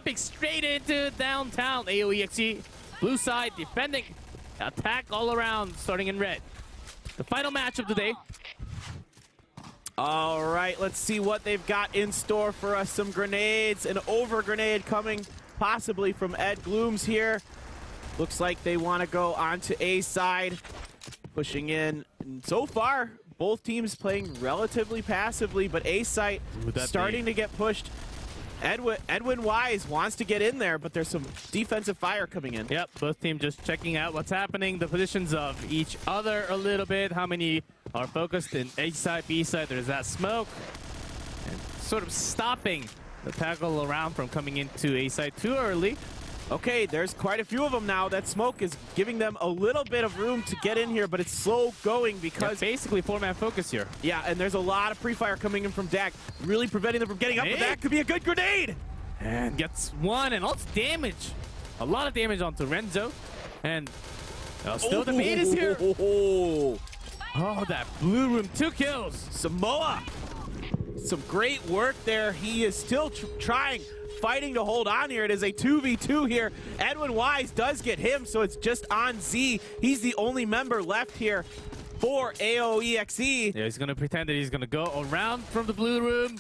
jumping straight into downtown. Aoexe, blue side defending. Attack all around, starting in red. The final match of the day. All right, let's see what they've got in store for us. Some grenades, an over grenade coming possibly from Ed Glooms here. Looks like they want to go onto A side, pushing in. And so far, both teams playing relatively passively, but A side starting to get pushed. Edwin Wise wants to get in there, but there's some defensive fire coming in. Yep, both teams just checking out what's happening, the positions of each other a little bit, how many are focused in A side, B side. There's that smoke, and sort of stopping the tackle around from coming into A side too early. Okay, there's quite a few of them now. That smoke is giving them a little bit of room to get in here, but it's slow going because... basically four-man focus here. Yeah, and there's a lot of pre-fire coming in from Dak, really preventing them from getting up, but that could be a good grenade! And gets one, and lots of damage. A lot of damage onto Renzo. And still the bait is here. Oh, that blue room, 2 kills. Samoa, some great work there. He is still trying, fighting to hold on here. It is a 2v2 here. Edwin Wise does get him, so it's just on Z. He's the only member left here for Aoexe. Yeah, he's going to pretend that he's going to go around from the blue room.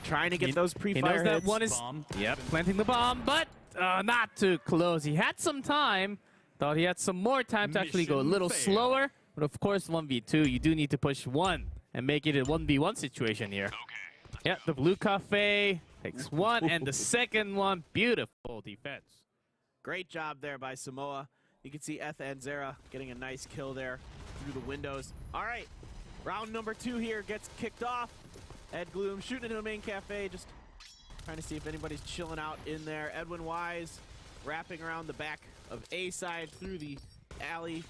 Trying to get those pre-fire hits. He knows that hits. one is planting the bomb, but not too close. He had some time. Thought he had some more time to actually go a little slower. But of course, 1v2, you do need to push one and make it a 1v1 situation here. Yeah, the blue cafe takes one, and the second one, beautiful defense. Great job there by Samoa. You can see Etha and Zera getting a nice kill there through the windows. All right, round number 2 here gets kicked off. Ed Gloom shooting into the main cafe, just trying to see if anybody's chilling out in there. Edwin Wise wrapping around the back of A side through the alley.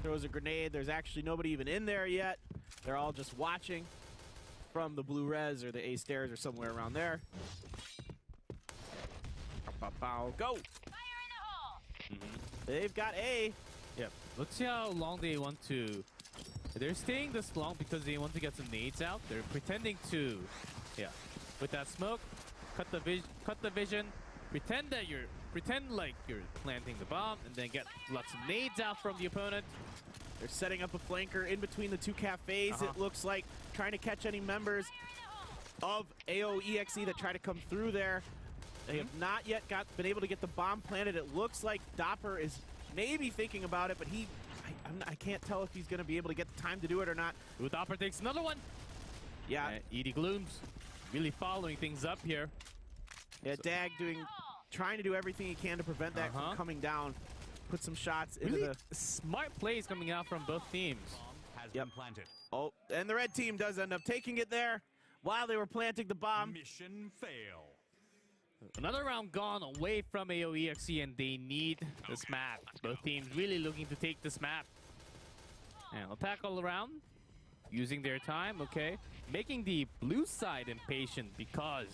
Throws a grenade. There's actually nobody even in there yet. They're all just watching from the blue res or the A stairs or somewhere around there. Go! They've got A. Yep. Let's see how long they want to. They're staying this long because they want to get some nades out. They're pretending to, with that smoke, cut the vision, pretend like you're planting the bomb, and then get lots of nades out from the opponent. They're setting up a flanker in between the 2 cafes. It looks like trying to catch any members of Aoexe that try to come through there. They have not yet been able to get the bomb planted. It looks like Dopper is maybe thinking about it, but I can't tell if he's going to be able to get the time to do it or not. Dopper takes another one. Yeah. Edie Glooms really following things up here. Yeah, Dag trying to do everything he can to prevent that from coming down. Put some shots into the... smart plays coming out from both teams. Planted. Oh, and the red team does end up taking it there while they were planting the bomb. Mission fail. Another round gone away from Aoexe, and they need this map. Both teams really looking to take this map. And attack all around, using their time, making the blue side impatient because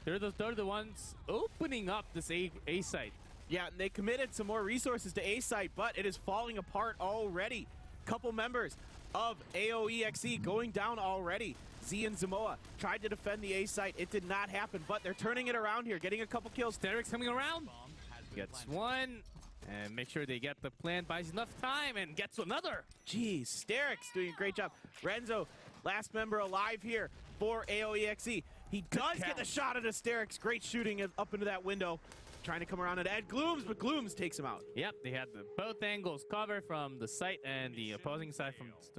they're the ones opening up this A site. Yeah, and they committed some more resources to A site, but it is falling apart already. Couple members of Aoexe going down already. Z and Samoa tried to defend the A site. It did not happen, but they're turning it around here, getting a couple kills. Sterix coming around, gets one, and make sure they get the plan, buys enough time, and gets another. Jeez, Sterix doing a great job. Renzo, last member alive here for Aoexe. He does get the shot at Sterix. Great shooting up into that window. Trying to come around and add Glooms, but Glooms takes him out. Yep, they had both angles covered from the site and the opposing side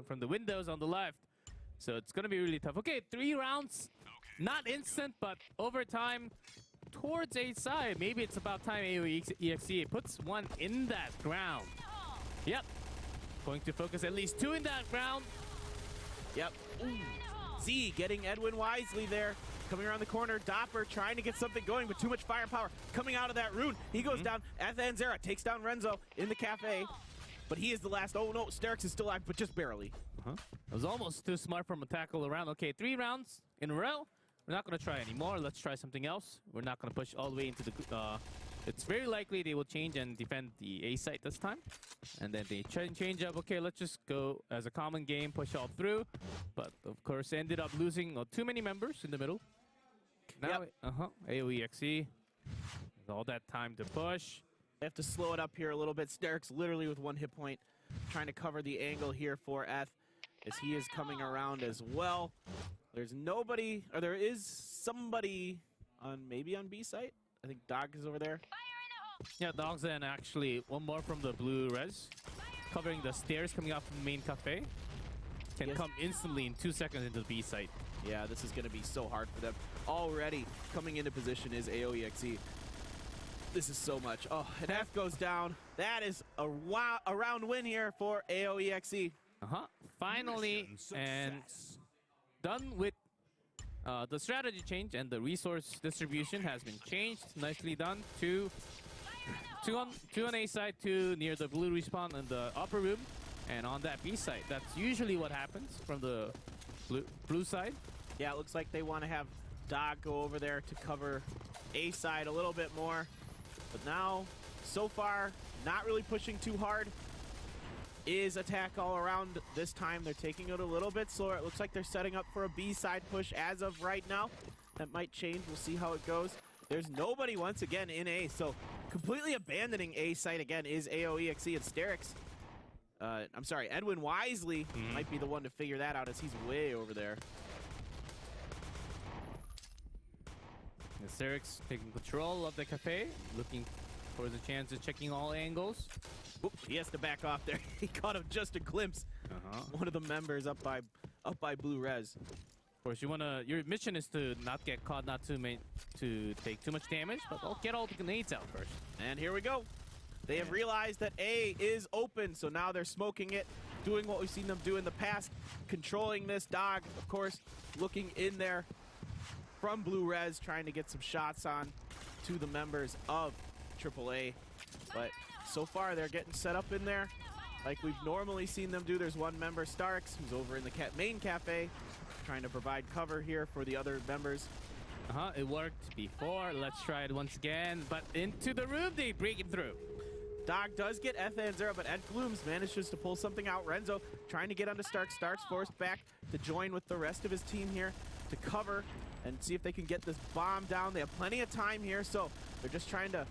from the windows on the left. So it's going to be really tough. Okay, 3 rounds. Not instant, but over time towards A side. Maybe it's about time Aoexe puts one in that ground. Yep. Going to focus at least 2 in that ground. Yep. Ooh. Z getting Edwin wisely there. Coming around the corner, Dopper trying to get something going, but too much firepower coming out of that rune. He goes down. Etha and Zera takes down Renzo in the cafe, but he is the last. Oh no, Sterix is still alive, but just barely. It was almost too smart from a tackle around. Okay, 3 rounds in a row. We're not going to try anymore. Let's try something else. We're not going to push all the way into the... it's very likely they will change and defend the A site this time. And then they change up. Okay, let's just go as a common game, push all through. But of course, ended up losing too many members in the middle. Now, Aoexe. With all that time to push. They have to slow it up here a little bit. Sterix literally with 1 hit point, trying to cover the angle here for Eth, as he is coming around as well. There's nobody, or there is somebody on maybe on B site. I think Dog is over there. Yeah, Dog's in actually. One more from the blue res. Covering the stairs coming out from the main cafe. Can come instantly in 2 seconds into the B site. Yeah, this is going to be so hard for them. Already coming into position is Aoexe. This is so much. Oh, and F goes down. That is a round win here for Aoexe. Finally, and done with the strategy change, and the resource distribution has been changed. Nicely done. Two on A side, 2 near the blue respawn in the upper room, and on that B side. That's usually what happens from the blue side. Yeah, it looks like they want to have Dog go over there to cover A side a little bit more. But now, so far, not really pushing too hard. Is attack all around. This time they're taking it a little bit slower. It looks like they're setting up for a B side push as of right now. That might change. We'll see how it goes. There's nobody once again in A, so completely abandoning A site again is Aoexe and Sterix. I'm sorry, Edwin Wisely might be the one to figure that out, as he's way over there. Sterix taking control of the cafe, looking for the chance of checking all angles. Oop, he has to back off there. He caught him just a glimpse. One of the members up by blue res. Of course, your mission is to not get caught, not to take too much damage, but I'll get all the grenades out first. And here we go. They have realized that A is open, so now they're smoking it, doing what we've seen them do in the past, controlling this. Dog, of course, looking in there from blue res, trying to get some shots on to the members of AAA. But so far, they're getting set up in there like we've normally seen them do. There's one member, Starks, who's over in the main cafe, trying to provide cover here for the other members. It worked before. Let's try it once again. But into the room, they break it through. Dog does get F0, but Ed Glooms manages to pull something out. Renzo trying to get onto Stark. Stark's forced back to join with the rest of his team here to cover and see if they can get this bomb down. They have plenty of time here, so they're just trying to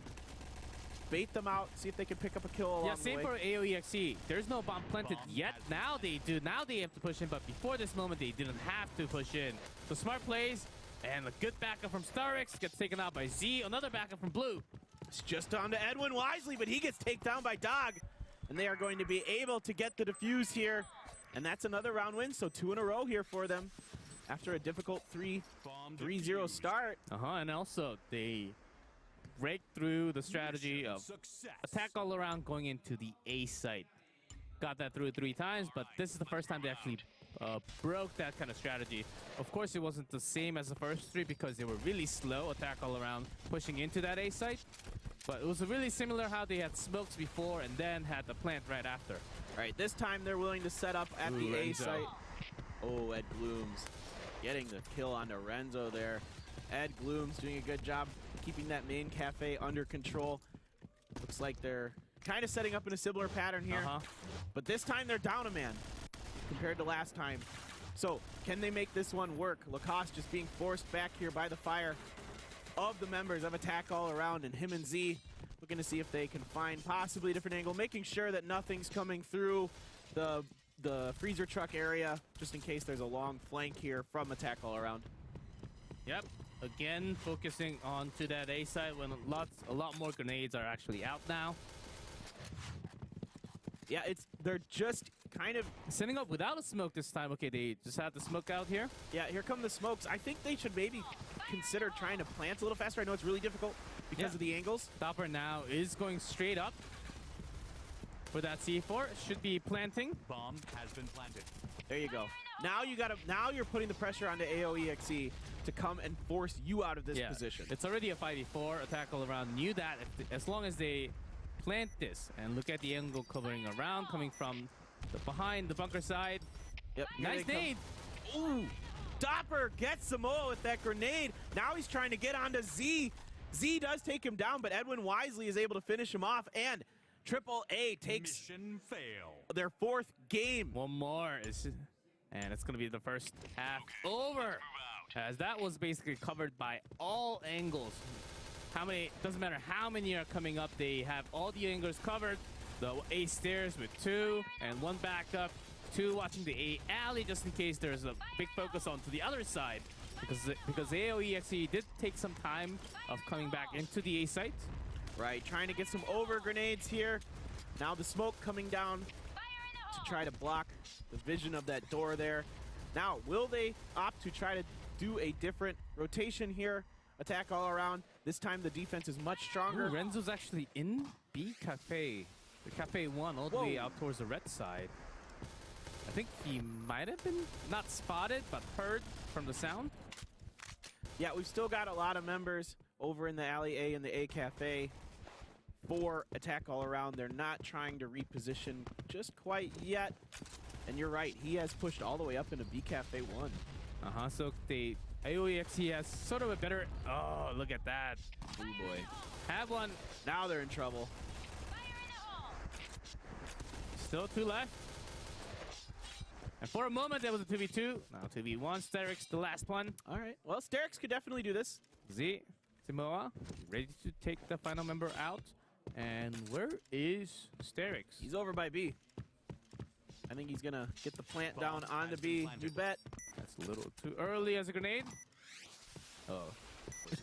bait them out, see if they can pick up a kill along the way. Yeah, same for Aoexe. There's no bomb planted yet. Now they do. Now they have to push in, but before this moment, they didn't have to push in. So smart plays, and a good backup from Starix gets taken out by Z. Another backup from Blue. It's just on to Edwin Wisely, but he gets taken down by Dog, and they are going to be able to get the defuse here, and that's another round win, so 2 in a row here for them after a difficult 3-0 start. And also they break through the strategy of attack all around going into the A site. Got that through 3 times, but this is the first time they actually broke that kind of strategy. Of course, it wasn't the same as the first 3 because they were really slow, attack all around, pushing into that A site. But it was really similar how they had smokes before and then had the plant right after. All right, this time they're willing to set up at the A site. Oh, Ed Glooms getting the kill onto Renzo there. Ed Glooms doing a good job keeping that main cafe under control. Looks like they're kind of setting up in a similar pattern here. But this time they're down a man compared to last time. So can they make this one work? Lacoste just being forced back here by the fire of the members of Attack All Around, and him and Z looking to see if they can find possibly a different angle, making sure that nothing's coming through the freezer truck area, just in case there's a long flank here from Attack All Around. Yep. Again, focusing on to that A side when a lot more grenades are actually out now. Yeah, they're just kind of setting up without a smoke this time. Okay, they just had the smoke out here. Yeah, here come the smokes. I think they should maybe consider trying to plant a little faster. I know it's really difficult because of the angles. Topper now is going straight up for that C4. Should be planting. Bomb has been planted. There you go. Now you're putting the pressure onto Aoexe to come and force you out of this position. It's already a 5v4. Attack All Around knew that as long as they plant this and look at the angle covering around, coming from behind the bunker side. Yep. Nice nade. Ooh. Dopper gets Samoa with that grenade. Now he's trying to get onto Z. Z does take him down, but Edwin Wisely is able to finish him off, and AAA takes their 4th game. One more, and it's going to be the first half over. as that was basically covered by all angles. How many, doesn't matter how many are coming up, they have all the angles covered. The A stairs with 2 and 1 backup, 2 watching the A alley just in case there's a big focus onto the other side. Because Aoexe did take some time of coming back into the A site. Right, trying to get some over grenades here. Now the smoke coming down to try to block the vision of that door there. Now, will they opt to try to do a different rotation here? Attack all around. This time the defense is much stronger. Ooh, Renzo's actually in B Cafe. The Cafe 1 all the way out towards the red side. I think he might have been not spotted, but heard from the sound. Yeah, we've still got a lot of members over in the Alley A and the A Cafe for attack all around. They're not trying to reposition just quite yet. And you're right, he has pushed all the way up into B Cafe 1. So the Aoexe has sort of a better... Oh, look at that. Oh boy. Have one. Now they're in trouble. Still 2 left. And for a moment, there was a 2v2. Now 2v1. Sterix, the last one. All right. Well, Sterix could definitely do this. Z, Simoa, ready to take the final member out. And where is Sterix? He's over by B. I think he's going to get the plant down onto B. You bet. That's a little too early as a grenade. Oh.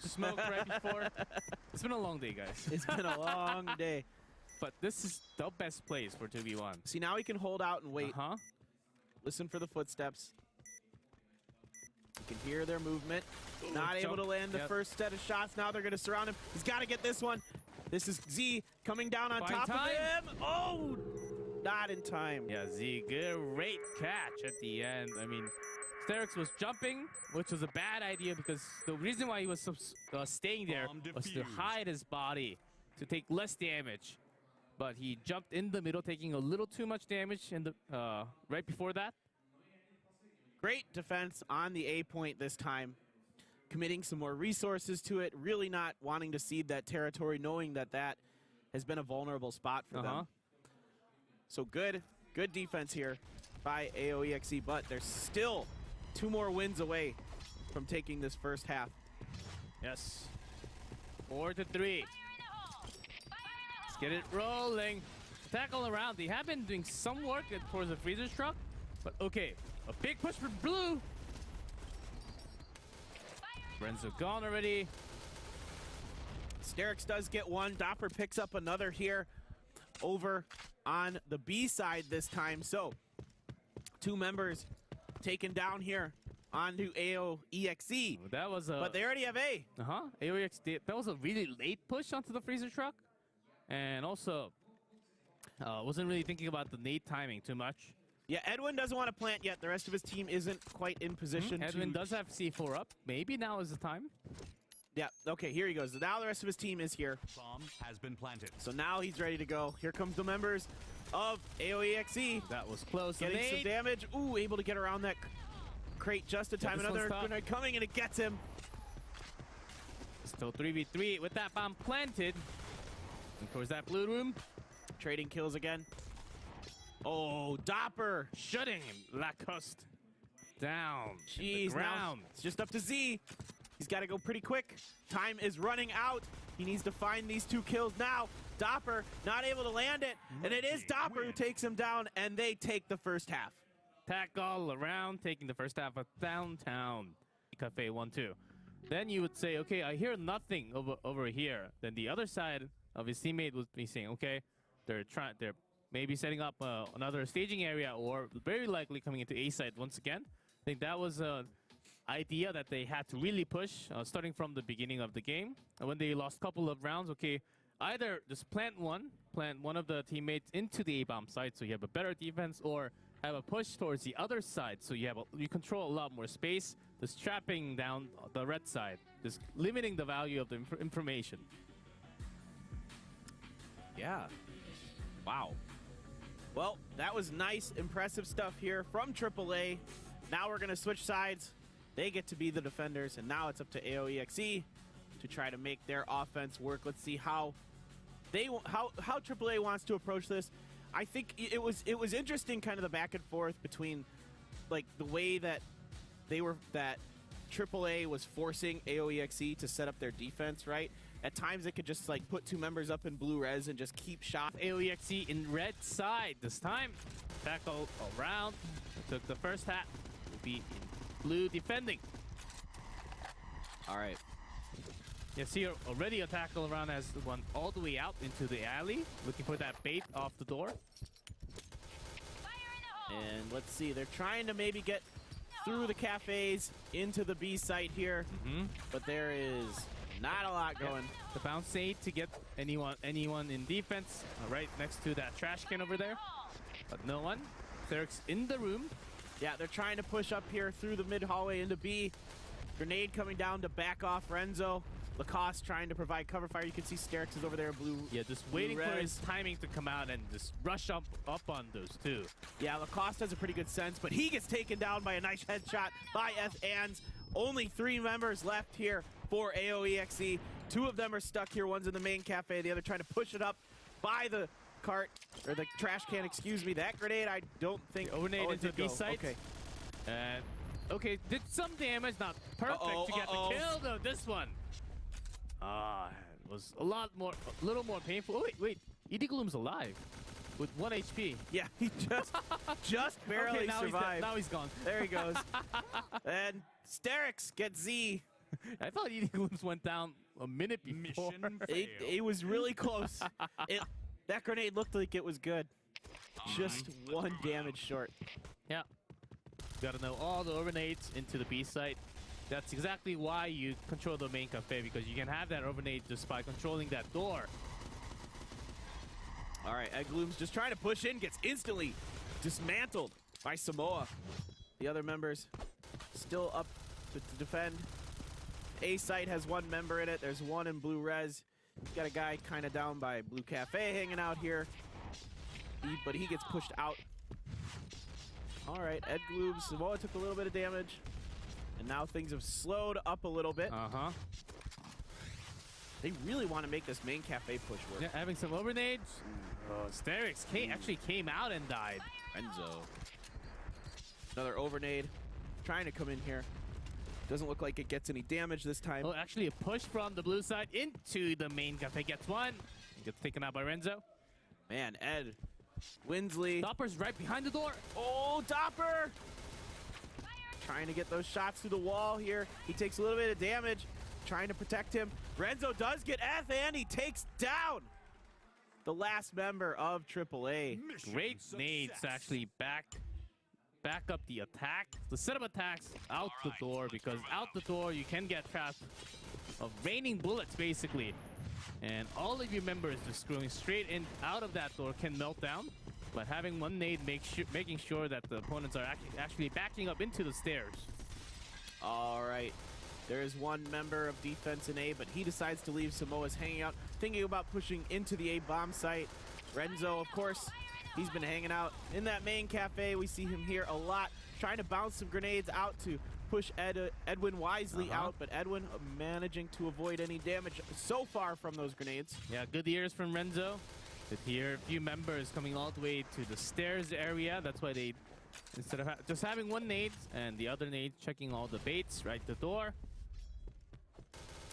Smoke right before. It's been a long day, guys. It's been a long day. But this is the best place for 2v1. See, now he can hold out and wait. Listen for the footsteps. You can hear their movement. Not able to land the first set of shots. Now they're going to surround him. He's got to get this one. This is Z coming down on top of him. Oh, not in time. Yeah, Z, great catch at the end. I mean, Sterix was jumping, which was a bad idea because the reason why he was staying there was to hide his body, to take less damage. But he jumped in the middle, taking a little too much damage in the right before that. Great defense on the A point this time. Committing some more resources to it, really not wanting to cede that territory, knowing that that has been a vulnerable spot for them. So good defense here by Aoexe, but they're still 2 more wins away from taking this first half. Yes. 4-3. Let's get it rolling. Attack all around. They have been doing some work towards the freezer truck, but okay. A big push for blue. Renzo gone already. Sterix does get one. Doppler picks up another here over on the B side this time. So 2 members taken down here onto Aoexe. That was a... But they already have A. Aoexe, that was a really late push onto the freezer truck. And also, wasn't really thinking about the nade timing too much. Yeah, Edwin doesn't want to plant yet. The rest of his team isn't quite in position Edwin does have C4 up. Maybe now is the time. Yeah, okay, here he goes. Now the rest of his team is here. Bomb has been planted. So now he's ready to go. Here comes the members of Aoexe. That was close. Getting some damage. Ooh, able to get around that crate just in time. Another grenade coming, and it gets him. Still 3v3 with that bomb planted. And towards that blue room. Trading kills again. Oh, Doppler shutting him. Lacoste down. Jeez, now it's just up to Z. He's got to go pretty quick. Time is running out. He needs to find these 2 kills now. Doppler not able to land it, and it is Doppler who takes him down, and they take the first half. Attack all around, taking the first half of downtown. Cafe 1-2. Then you would say, okay, I hear nothing over here. Then the other side of his teammate would be saying, okay, they're maybe setting up another staging area, or very likely coming into A side once again. I think that was an idea that they had to really push, starting from the beginning of the game. And when they lost a couple of rounds, okay, either just plant one of the teammates into the A-bomb side so you have a better defense, or have a push towards the other side so you control a lot more space, just trapping down the red side, just limiting the value of the information. Yeah. Wow. Well, that was nice, impressive stuff here from AAA. Now we're going to switch sides. They get to be the defenders, and now it's up to Aoexe to try to make their offense work. Let's see how AAA wants to approach this. I think it was interesting, kind of the back and forth between, like, the way that AAA was forcing Aoexe to set up their defense, right? At times they could just like put 2 members up in blue res and just keep shot. Aoexe in red side this time. Tackle around. Took the first hat. Will be in blue defending. All right. You see already a tackle around has one all the way out into the alley, looking for that bait off the door. And let's see, they're trying to maybe get through the cafes into the B site here, but there is not a lot going. The bounce aid to get anyone in defense right next to that trash can over there, but no one. Cleric's in the room. Yeah, they're trying to push up here through the mid hallway into B. Grenade coming down to back off Renzo. Lacoste trying to provide cover fire. You can see Sterix is over there, blue. Yeah, just waiting for his timing to come out and just rush up on those two. Yeah, Lacoste has a pretty good sense, but he gets taken down by a nice headshot by FANs. Only 3 members left here for Aoexe. 2 of them are stuck here. One's in the main cafe, the other trying to push it up by the cart, or the trash can, excuse me. That grenade, I don't think... Overnade into the B site. Okay. And, okay, did some damage, not perfect to get the kill, though, this one. It was a little more painful. Oh, wait, ED Gloom's alive with 1 HP. Yeah, he just barely okay, now survived. Now he's gone. There he goes. And Sterix gets Z. I thought ED Glooms went down a minute before. Mission failed. It was really close. That grenade looked like it was good. Just 1 damage short. Yeah. Gotta know all the overnades into the B site. That's exactly why you control the main cafe, because you can have that overnade just by controlling that door. All right, Gloom's just trying to push in, gets instantly dismantled by Samoa. The other members still up to defend. A site has 1 member in it. There's 1 in blue res. Got a guy kind of down by blue cafe hanging out here, but he gets pushed out. All right, Gloom, Samoa took a little bit of damage. And now things have slowed up a little bit. They really want to make this main cafe push work. Yeah, having some overnades. Oh, Sterix actually came out and died. Renzo. Another overnade. Trying to come in here. Doesn't look like it gets any damage this time. Oh, actually a push from the blue side into the main cafe. Gets 1. Gets taken out by Renzo. Man, Ed. Winsley. Dopper's right behind the door. Oh, Dopper! Trying to get those shots through the wall here. He takes a little bit of damage, trying to protect him. Renzo does get F, and he takes down the last member of AAA. Great nades to actually back up the attack. The setup attacks out the door, because out the door you can get trapped of raining bullets basically. And all of your members just going straight in out of that door can melt down. But having 1 nade making sure that the opponents are actually backing up into the stairs. All right. There is 1 member of defense in A, but he decides to leave. Samoa's hanging out, thinking about pushing into the A bomb site. Renzo, of course, he's been hanging out in that main cafe. We see him here a lot, trying to bounce some grenades out to push Edwin wisely out, but Edwin managing to avoid any damage so far from those grenades. Yeah, good ears from Renzo. Could hear a few members coming all the way to the stairs area. That's why they, instead of just having 1 nade and the other nade checking all the baits right the door.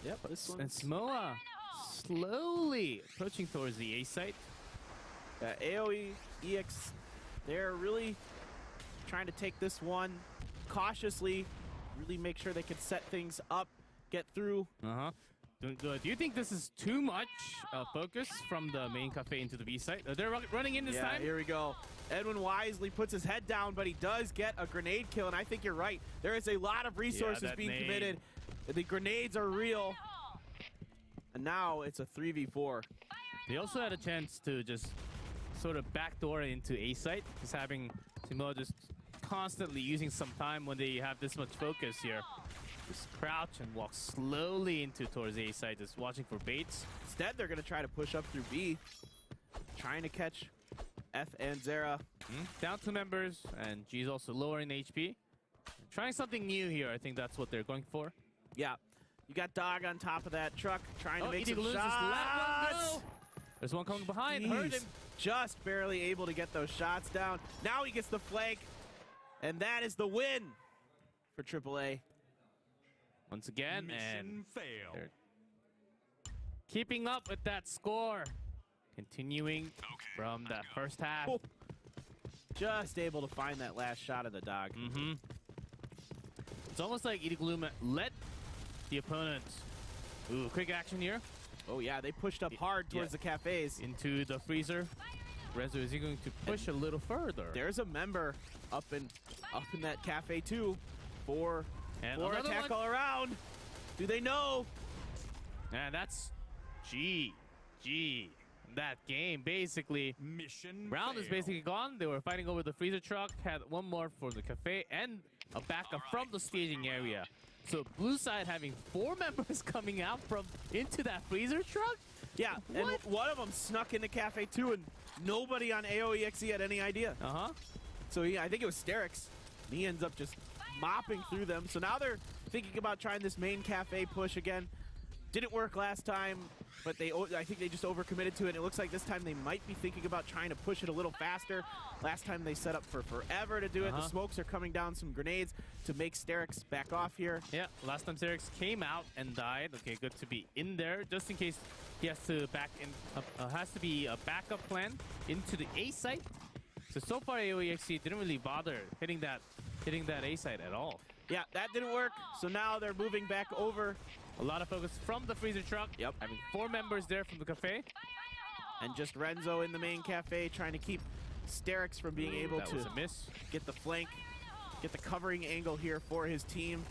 Yep, this one. And Samoa slowly approaching towards the A site. Aoexe, they're really trying to take this one cautiously, really make sure they can set things up, get through. Doing good. Do you think this is too much focus from the main cafe into the B site? They're running in this time? Here we go. Edwin wisely puts his head down, but he does get a grenade kill, and I think you're right. There is a lot of resources being committed. The grenades are real. And now it's a 3v4. They also had a chance to just sort of backdoor into A site, just having Samoa just constantly using some time when they have this much focus here. Just crouch and walk slowly towards A side, just watching for baits. Instead, they're going to try to push up through B, trying to catch F and Zera. Down 2 members, and G's also lowering HP. Trying something new here. I think that's what they're going for. Yeah. You got Dog on top of that truck, trying to make some shots. shots. There's 1 coming behind. Heard him. Just barely able to get those shots down. Now he gets the flank, and that is the win for AAA. once again, and Mission fail. they're keeping up with that score. Continuing from that first half. Oh. Just able to find that last shot of the dog. Mm-hmm. It's almost like Gloom let the opponents. Ooh, quick action here. Oh yeah, they pushed up hard towards the cafes. Into the freezer. Rezo, is he going to push a little further? There's a member up in that cafe too. For another attack one. all around. Do they know? And that's GG. That game basically. Mission Round is fail. basically gone. They were fighting over the freezer truck. Had one more for the cafe and a backup from the staging area. So blue side having 4 members coming out from into that freezer truck. Yeah, and one of them snuck into cafe too, and nobody on Aoexe had any idea. So I think it was Sterix. He ends up just mopping through them. So now they're thinking about trying this main cafe push again. Didn't work last time, but I think they just overcommitted to it. It looks like this time they might be thinking about trying to push it a little faster. Last time they set up for forever to do it. The smokes are coming down, some grenades to make Sterix back off here. Yeah, last time Sterix came out and died. Okay, good to be in there just in case he has to has to be a backup plan into the A site. So far Aoexe didn't really bother hitting that A site at all. Yeah, that didn't work. So now they're moving back over. A lot of focus from the freezer truck. Yep. Having 4 members there from the cafe. And just Renzo in the main cafe trying to keep Sterix from being able That to was a miss. get the flank, get the covering angle here for his team.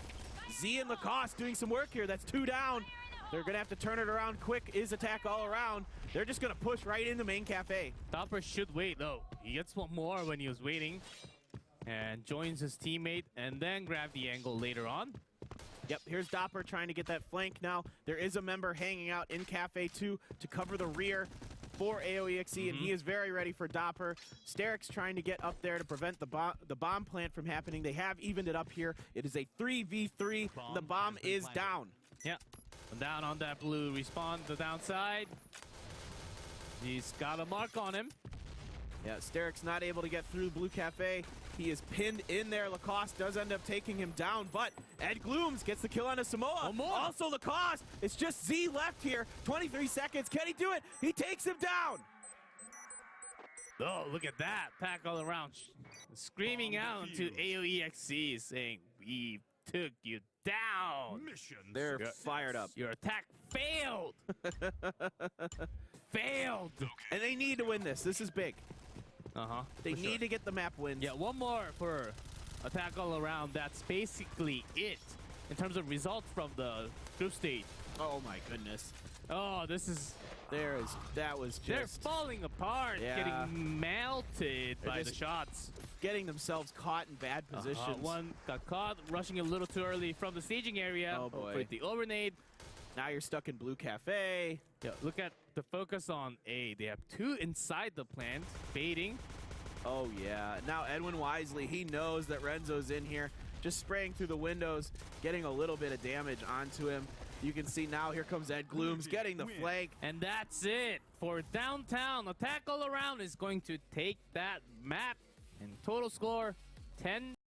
Z and Lacoste doing some work here. That's 2 down. They're going to have to turn it around quick. Is attack all around. They're just going to push right into main cafe. Topper should wait though. He gets one more when he was waiting. And joins his teammate and then grab the angle later on. Yep, here's Dopper trying to get that flank now. There is a member hanging out in Cafe 2 to cover the rear for Aoexe, and he is very ready for Dopper. Sterix trying to get up there to prevent the bomb plant from happening. They have evened it up here. It is a 3v3. The bomb is down. Yeah, down on that blue respawn, the downside. He's got a mark on him. Yeah, Sterix not able to get through Blue Cafe. He is pinned in there. Lacoste does end up taking him down, but Ed Glooms gets the kill on a Samoa. Also Lacoste. It's just Z left here. 23 seconds. Can he do it? He takes him down. Oh, look at that. Pack all around. Screaming out to Aoexe saying, we took you down. Mission They're fired up. Your attack failed. Failed. And they need to win this. This is big. They need to get the map wins. Yeah, one more for attack all around. That's basically it in terms of results from the group stage. Oh my goodness. Oh, this is... That was just... They're falling apart, Yeah. getting melted by the shots. Getting themselves caught in bad positions. One got caught, rushing a little too early from the staging area. Oh boy. For the overnade. Now you're stuck in Blue Cafe. Yeah, look at the focus on A. They have 2 inside the plant, baiting. Oh yeah. Now Edwin Wisely, he knows that Renzo's in here. Just spraying through the windows, getting a little bit of damage onto him. You can see now here comes Ed Glooms getting the flank. And that's it for downtown. Attack all around is going to take that map. And total score 10